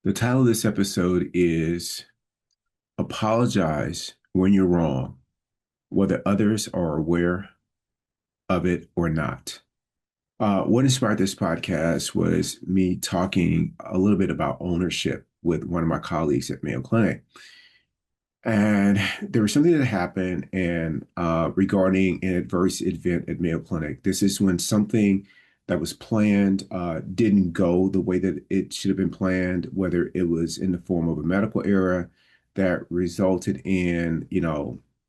The title of this episode is Apologize When You're Wrong, whether others are aware of it or not. What inspired this podcast was me talking a little bit about ownership with one of my colleagues at Mayo Clinic. And there was something that happened and regarding an adverse event at Mayo Clinic. This is when something that was planned didn't go the way that it should have been planned, whether it was in the form of a medical error that resulted in,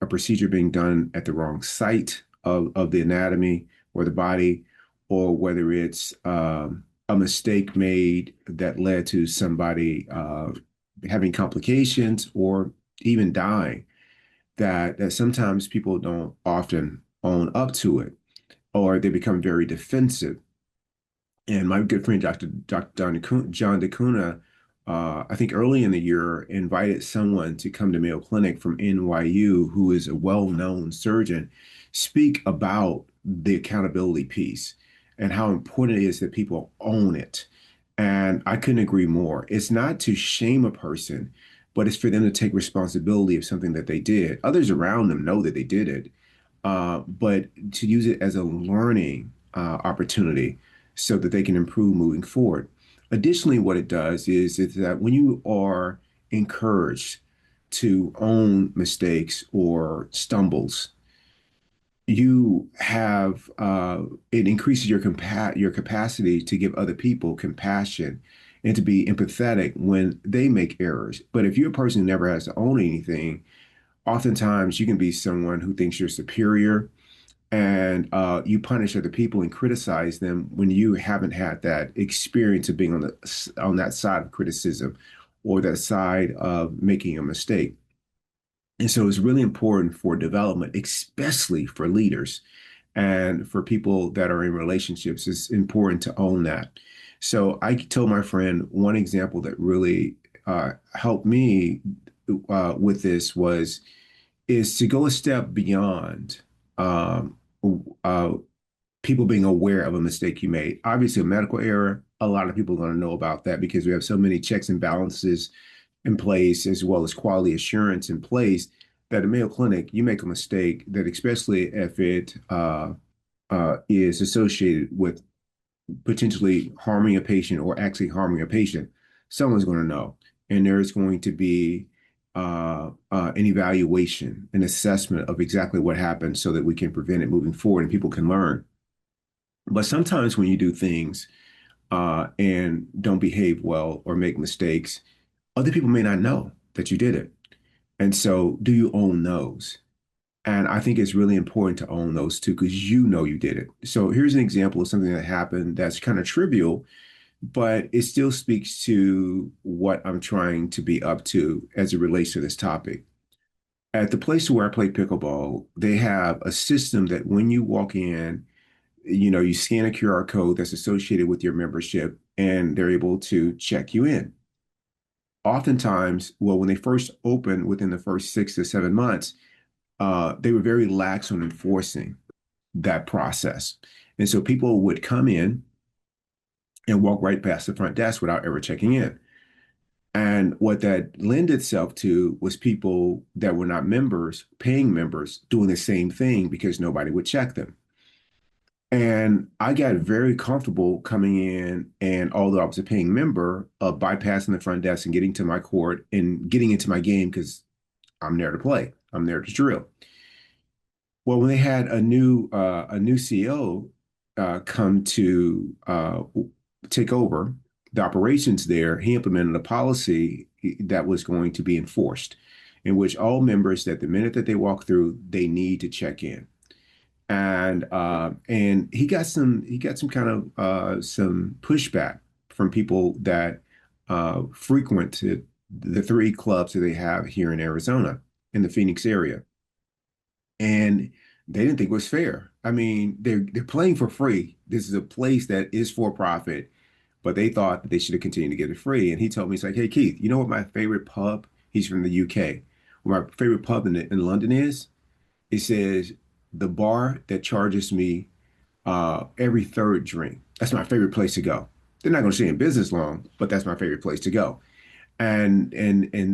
a procedure being done at the wrong site of the anatomy or the body, or whether it's a mistake made that led to somebody having complications or even dying, that sometimes people don't often own up to it, or they become very defensive. And my good friend Dr. John DeCuna, I think early in the year, invited someone to come to Mayo Clinic from NYU, who is a well-known surgeon, speak about the accountability piece and how important it is that people own it. And I couldn't agree more. It's not to shame a person, but it's for them to take responsibility of something that they did. Others around them know that they did it, but to use it as a learning opportunity so that they can improve moving forward. Additionally, what it does is that when you are encouraged to own mistakes or stumbles, you have it increases your capacity to give other people compassion and to be empathetic when they make errors. But if you're a person who never has to own anything, oftentimes you can be someone who thinks you're superior and you punish other people and criticize them when you haven't had that experience of being on that side of criticism or that side of making a mistake. And so it's really important for development, especially for leaders and for people that are in relationships. It's important to own that. So I told my friend one example that really helped me with this was is to go a step beyond um, uh, people being aware of a mistake you made. Obviously, a medical error, a lot of people are going to know about that because we have so many checks and balances in place, as well as quality assurance in place, that at Mayo Clinic, you make a mistake that, especially if it is associated with potentially harming a patient or actually harming a patient, someone's going to know. And there's going to be an evaluation, an assessment of exactly what happened so that we can prevent it moving forward and people can learn. But sometimes when you do things and don't behave well or make mistakes, other people may not know that you did it. And so, do you own those? And I think it's really important to own those too, because you know you did it. So, here's an example of something that happened that's kind of trivial, but it still speaks to what I'm trying to be up to as it relates to this topic. At the place where I play pickleball, they have a system that when you walk in, you scan a QR code that's associated with your membership and they're able to check you in. Oftentimes, well, when they first opened within the first 6 to 7 months, they were very lax on enforcing that process. And so people would come in and walk right past the front desk without ever checking in. And what that lent itself to was people that were not members, paying members, doing the same thing because nobody would check them. And I got very comfortable coming in, and although I was a paying member, bypassing the front desk and getting to my court and getting into my game because I'm there to play. I'm there to drill. Well, when they had a new CEO come to take over the operations there, he implemented a policy that was going to be enforced, in which all members that the minute that they walk through, they need to check in. And he got some kind of some pushback from people that frequented the three clubs that they have here in Arizona in the Phoenix area, and they didn't think it was fair. I mean, they're playing for free. This is a place that is for profit, but they thought that they should have continued to get it free. And he told me, he's like, "Hey Keith, you know what my favorite pub?" He's from the UK. What my favorite pub in London is? It says the bar that charges me every third drink. That's my favorite place to go. They're not going to stay in business long, but that's my favorite place to go. And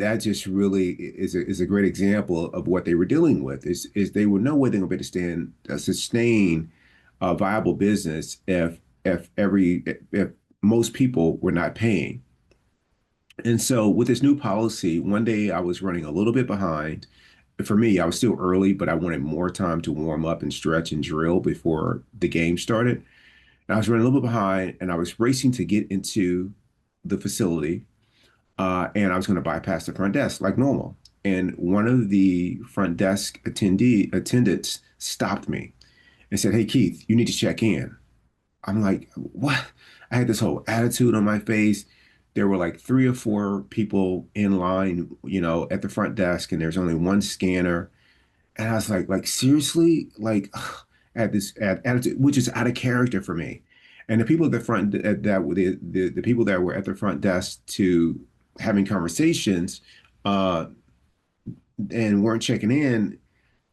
that just really is a great example of what they were dealing with. Is they were no way they're going to be able to sustain a viable business if most people were not paying. And so with this new policy, one day I was running a little bit behind. For me, I was still early, but I wanted more time to warm up and stretch and drill before the game started. And I was running a little bit behind, and I was racing to get into the facility, and I was going to bypass the front desk like normal. And one of the front desk attendants stopped me and said, "Hey, Keith, you need to check in." I'm like, what? I had this whole attitude on my face. There were like three or four people in line, at the front desk, and there's only one scanner. And I was like seriously, like, I had this attitude, which is out of character for me. And the people at the front that were the people that were at the front desk to having conversations, uh, and weren't checking in,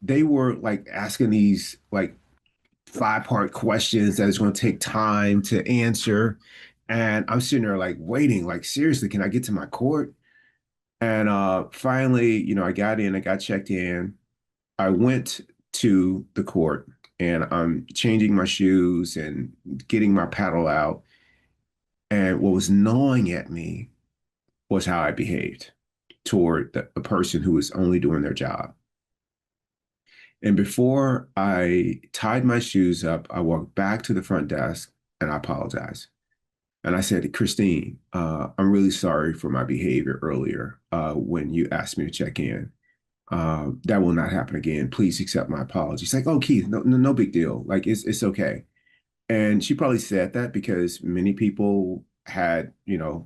they were like asking these like five-part questions that is going to take time to answer. And I'm sitting there like waiting, like, seriously, can I get to my court? And finally, I got in, I got checked in. I went to the court and I'm changing my shoes and getting my paddle out. And what was gnawing at me was how I behaved toward the person who was only doing their job. And before I tied my shoes up, I walked back to the front desk and I apologized. And I said, Christine, I'm really sorry for my behavior earlier when you asked me to check in. That will not happen again. Please accept my apology. She's like, oh, Keith, no big deal. Like, it's okay. And she probably said that because many people had,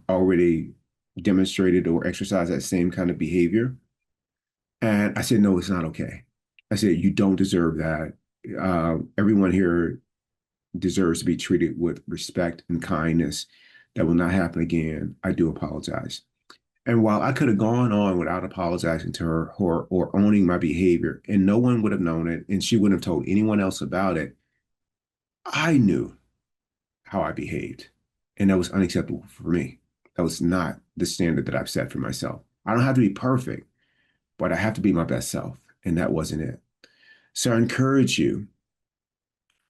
already demonstrated or exercised that same kind of behavior. And I said, no, it's not okay. I said, you don't deserve that. Everyone here deserves to be treated with respect and kindness. That will not happen again. I do apologize. And while I could have gone on without apologizing to her or owning my behavior, and no one would have known it, and she wouldn't have told anyone else about it, I knew how I behaved. And that was unacceptable for me. That was not the standard that I've set for myself. I don't have to be perfect, but I have to be my best self. And that wasn't it. So I encourage you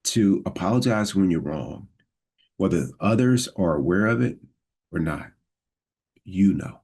to apologize when you're wrong, whether others are aware of it or not. You know.